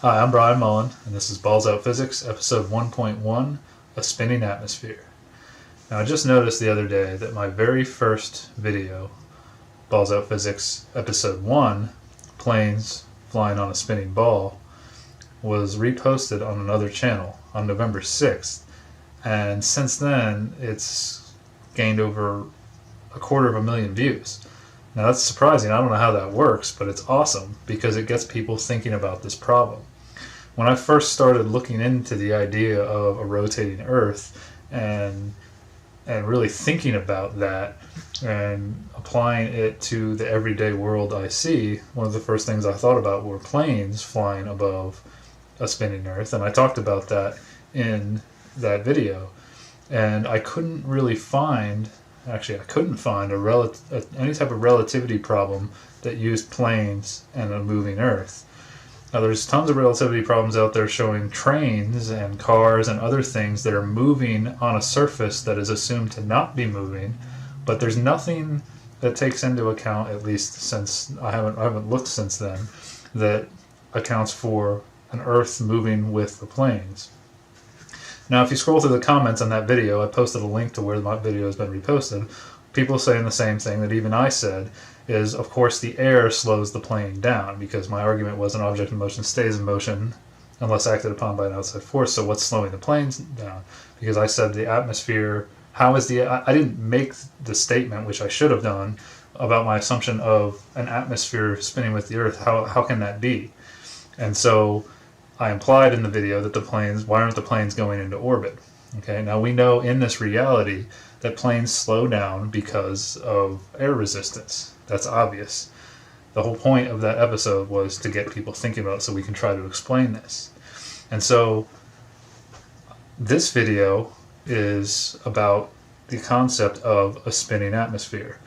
Hi, I'm Brian Mullin, and this is Balls Out Physics, episode 1.1, A Spinning Atmosphere. Now, I just noticed the other day that my very first video, Balls Out Physics, episode 1, Planes Flying on a Spinning Ball, was reposted on another channel on November 6th, and since then, it's gained over 250,000 views. Now that's surprising. I don't know how that works, but it's awesome because it gets people thinking about this problem. When I first started looking into the idea of a rotating Earth and really thinking about that and applying it to the everyday world I see, one of the first things I thought about were planes flying above a spinning Earth, and I talked about that in that video. And I couldn't really find any type of relativity problem that used planes and a moving Earth. Now, there's tons of relativity problems out there showing trains and cars and other things that are moving on a surface that is assumed to not be moving, but there's nothing that takes into account, at least since I haven't looked since then, that accounts for an Earth moving with the planes. Now, if you scroll through the comments on that video, I posted a link to where my video has been reposted. People saying the same thing that even I said is, of course, the air slows the plane down, because my argument was an object in motion stays in motion unless acted upon by an outside force. So what's slowing the planes down? Because I said the atmosphere, I didn't make the statement, which I should have done, about my assumption of an atmosphere spinning with the Earth. How can that be? And so I implied in the video that why aren't the planes going into orbit? Okay, now we know in this reality that planes slow down because of air resistance. That's obvious. The whole point of that episode was to get people thinking about it so we can try to explain this. And so this video is about the concept of a spinning atmosphere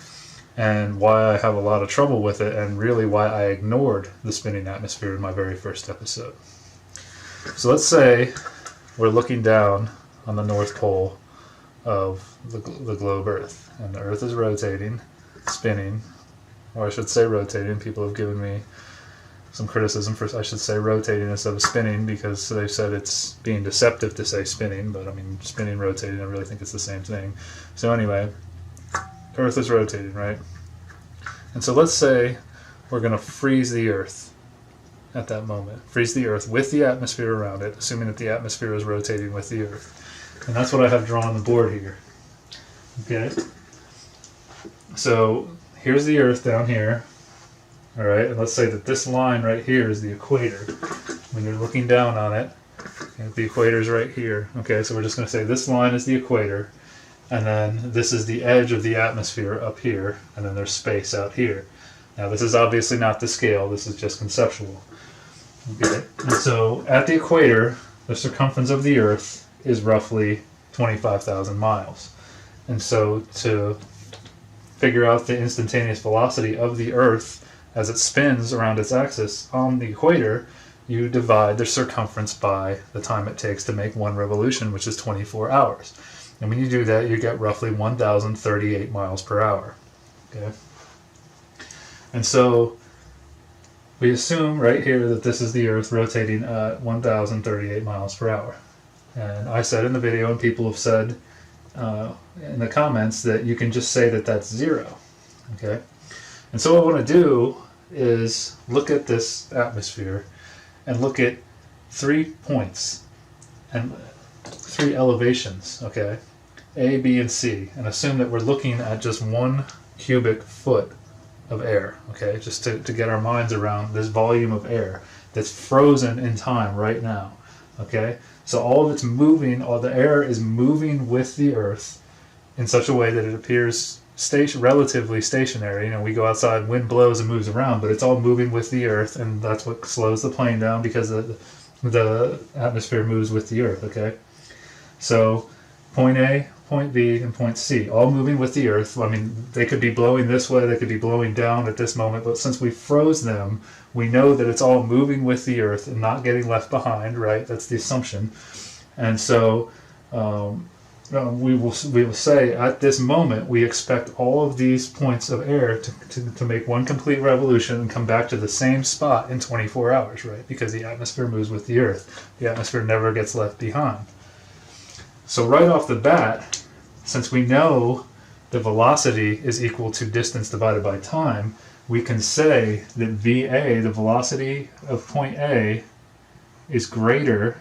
and why I have a lot of trouble with it, and really why I ignored the spinning atmosphere in my very first episode. So let's say we're looking down on the North Pole of the globe Earth, and the Earth is rotating, spinning, or I should say rotating. People have given me some criticism for I should say rotating instead of spinning, because they've said it's being deceptive to say spinning, but I mean spinning, rotating, I really think it's the same thing. So anyway, Earth is rotating, right? And so let's say we're going to freeze the Earth at that moment. Freeze the Earth with the atmosphere around it, assuming that the atmosphere is rotating with the Earth. And that's what I have drawn on the board here. Okay? So here's the Earth down here. Alright, and let's say that this line right here is the equator. When you're looking down on it, the equator is right here. Okay, so we're just going to say this line is the equator, and then this is the edge of the atmosphere up here, and then there's space out here. Now this is obviously not the scale, this is just conceptual. Okay. And so at the equator, the circumference of the Earth is roughly 25,000 miles. And so to figure out the instantaneous velocity of the Earth as it spins around its axis on the equator, you divide the circumference by the time it takes to make one revolution, which is 24 hours. And when you do that, you get roughly 1,038 miles per hour. Okay. And so we assume right here that this is the Earth rotating at 1,038 miles per hour. And I said in the video, and people have said in the comments, that you can just say that that's zero. Okay? And so what I want to do is look at this atmosphere and look at 3 points and 3 elevations, okay? A, B, and C, and assume that we're looking at just 1 cubic foot of air, okay, just to get our minds around this volume of air that's frozen in time right now, okay? So all of it's moving, all the air is moving with the Earth in such a way that it appears relatively stationary. You know, we go outside, wind blows and moves around, but it's all moving with the Earth, and that's what slows the plane down, because the atmosphere moves with the Earth, okay? So point A, point B, and point C, all moving with the Earth. I mean, they could be blowing this way, they could be blowing down at this moment, but since we froze them, we know that it's all moving with the Earth and not getting left behind, right? That's the assumption. And so we will say at this moment we expect all of these points of air to make one complete revolution and come back to the same spot in 24 hours, right? Because the atmosphere moves with the Earth. The atmosphere never gets left behind. So right off the bat, since we know the velocity is equal to distance divided by time, we can say that VA, the velocity of point A, is greater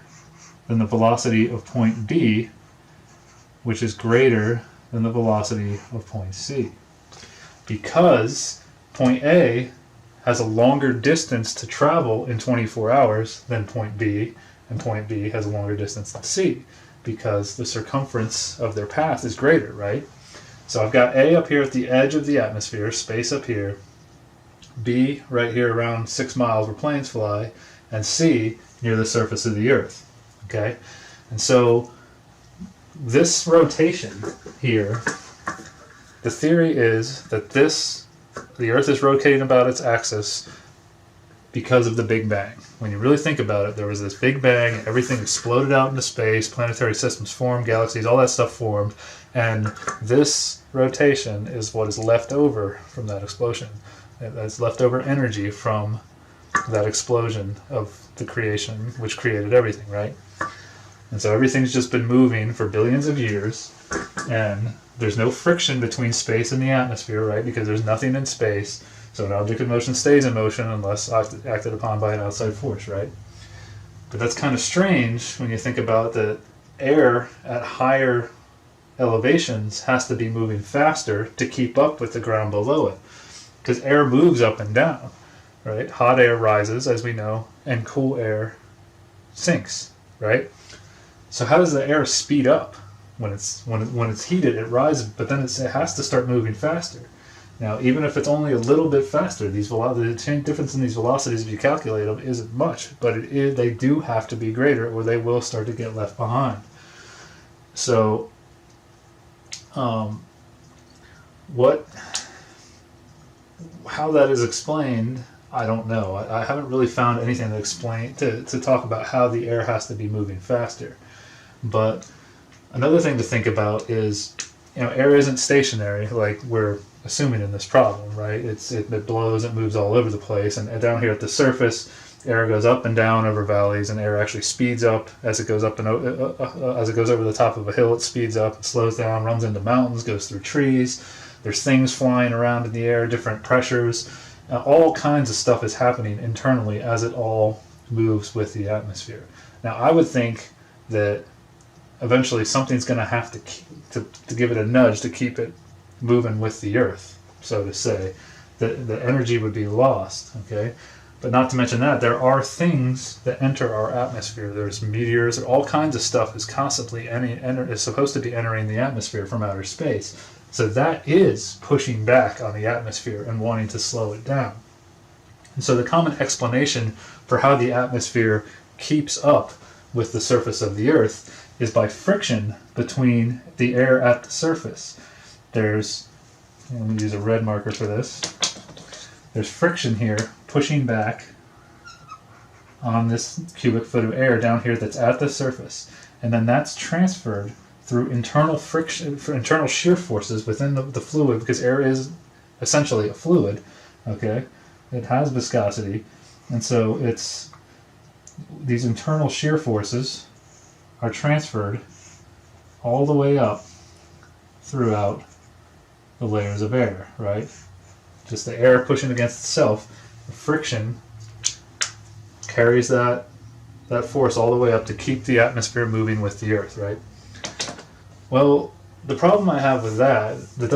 than the velocity of point B, which is greater than the velocity of point C. Because point A has a longer distance to travel in 24 hours than point B, and point B has a longer distance than C, because the circumference of their path is greater, right? So I've got A up here at the edge of the atmosphere, space up here, B right here around 6 miles where planes fly, and C near the surface of the Earth, okay? And so this rotation here, the theory is that the Earth is rotating about its axis because of the Big Bang. When you really think about it, there was this Big Bang, and everything exploded out into space, planetary systems formed, galaxies, all that stuff formed, and this rotation is what is left over from that explosion. That's leftover energy from that explosion of the creation, which created everything, right? And so everything's just been moving for billions of years, and there's no friction between space and the atmosphere, right? Because there's nothing in space, so an object in motion stays in motion unless acted upon by an outside force, right? But that's kind of strange when you think about that air at higher elevations has to be moving faster to keep up with the ground below it. Because air moves up and down, right? Hot air rises, as we know, and cool air sinks, right? So how does the air speed up? When it's heated, it rises, but then it has to start moving faster. Now, even if it's only a little bit faster, the difference in these velocities, if you calculate them, isn't much, but they do have to be greater, or they will start to get left behind. So, how that is explained, I don't know. I haven't really found anything to talk about how the air has to be moving faster. But another thing to think about is, air isn't stationary like we're assuming in this problem, right? It blows, it moves all over the place, and down here at the surface, air goes up and down over valleys, and air actually speeds up as it goes up and as it goes over the top of a hill. It speeds up, it slows down, runs into mountains, goes through trees. There's things flying around in the air, different pressures. All kinds of stuff is happening internally as it all moves with the atmosphere. Now, I would think that eventually something's going to have to give it a nudge to keep it moving with the Earth, so to say. The energy would be lost, okay? But not to mention that, there are things that enter our atmosphere. There's meteors, all kinds of stuff is constantly is supposed to be entering the atmosphere from outer space. So that is pushing back on the atmosphere and wanting to slow it down. And so the common explanation for how the atmosphere keeps up with the surface of the Earth is by friction between the air at the surface. Let me use a red marker for this. There's friction here pushing back on this cubic foot of air down here that's at the surface. And then that's transferred through internal friction, for internal shear forces within the fluid, because air is essentially a fluid, okay? It has viscosity, and so these internal shear forces are transferred all the way up throughout the layers of air, right? Just the air pushing against itself, the friction carries that force all the way up to keep the atmosphere moving with the Earth, right? Well, the problem I have with the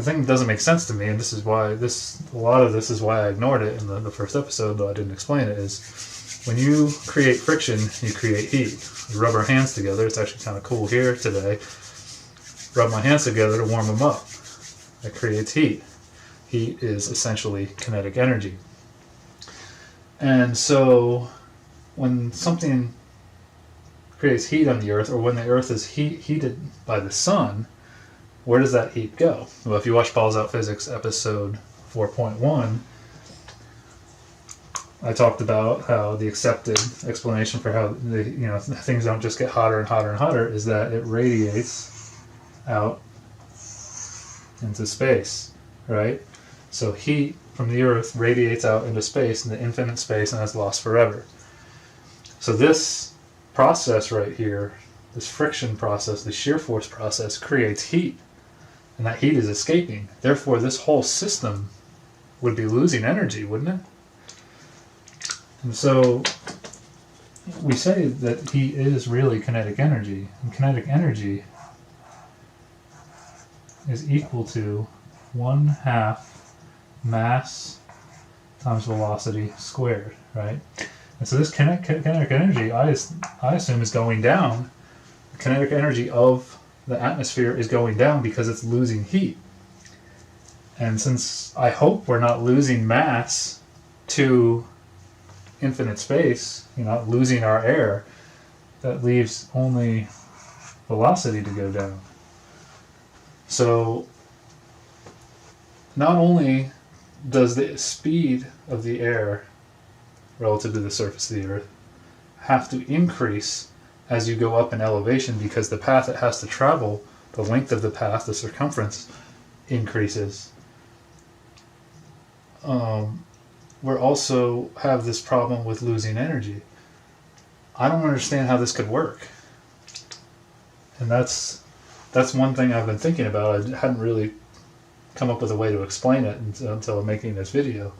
thing doesn't make sense to me, and this is why a lot of this is why I ignored it in the first episode, though I didn't explain it, is when you create friction, you create heat. You rub our hands together. It's actually kind of cool here today. Rub my hands together to warm them up. That creates heat. Heat is essentially kinetic energy. And so when something creates heat on the Earth, or when the Earth is heated by the sun, where does that heat go? Well, if you watch Balls Out Physics episode 4.1, I talked about how the accepted explanation for how things don't just get hotter and hotter and hotter is that it radiates out into space, right? So heat from the Earth radiates out into space, into infinite space, and is lost forever. So this process right here, this friction process, the shear force process, creates heat, and that heat is escaping. Therefore, this whole system would be losing energy, wouldn't it? And so we say that heat is really kinetic energy, and kinetic energy is equal to 1/2 mass times velocity squared, right? And so this kinetic energy, I assume, is going down. The kinetic energy of the atmosphere is going down because it's losing heat. And since I hope we're not losing mass to infinite space, not losing our air, that leaves only velocity to go down. So not only does the speed of the air relative to the surface of the Earth have to increase as you go up in elevation, because the path it has to travel, the length of the path, the circumference, increases. We also have this problem with losing energy. I don't understand how this could work. And that's one thing I've been thinking about. I hadn't really come up with a way to explain it until making this video.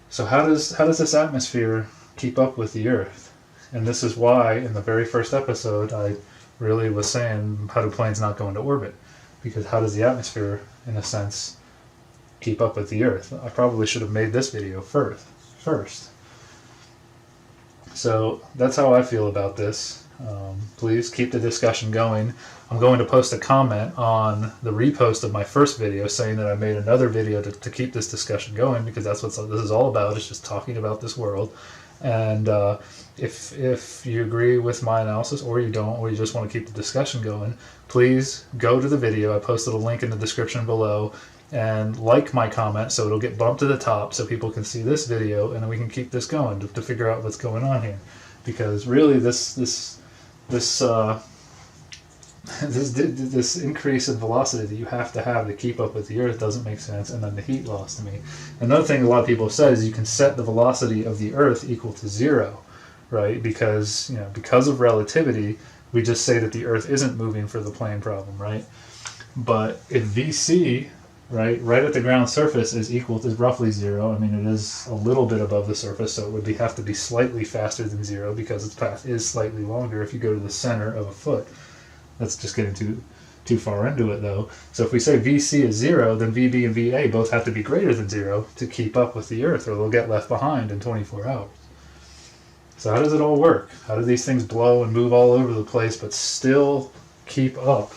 So how does this atmosphere keep up with the Earth? And this is why in the very first episode I really was saying, how do planes not go into orbit? Because how does the atmosphere, in a sense, keep up with the Earth? I probably should have made this video first. So that's how I feel about this. Please keep the discussion going. I'm going to post a comment on the repost of my first video saying that I made another video to keep this discussion going, because that's what this is all about. It's just talking about this world. And if you agree with my analysis, or you don't, or you just want to keep the discussion going, please go to the video. I posted a link in the description below, and like my comment so it'll get bumped to the top so people can see this video, and then we can keep this going to figure out what's going on here. Because really this increase in velocity that you have to keep up with the Earth doesn't make sense, and then the heat loss to me. Another thing a lot of people have said is you can set the velocity of the Earth equal to 0, right? Because of relativity, we just say that the Earth isn't moving for the plane problem, right? But if VC, right at the ground surface, is roughly 0. I mean, it is a little bit above the surface, so it would have to be slightly faster than 0, because its path is slightly longer if you go to the center of a foot. That's just getting too far into it, though. So if we say VC is 0, then VB and VA both have to be greater than 0 to keep up with the Earth, or they'll get left behind in 24 hours. So how does it all work? How do these things blow and move all over the place but still keep up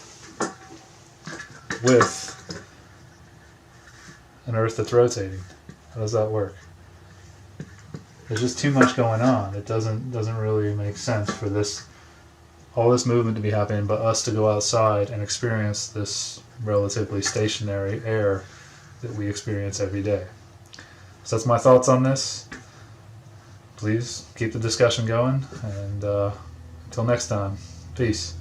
with an Earth that's rotating? How does that work? There's just too much going on. It doesn't really make sense for all this movement to be happening, but us to go outside and experience this relatively stationary air that we experience every day. So that's my thoughts on this. Please keep the discussion going, and until next time, peace.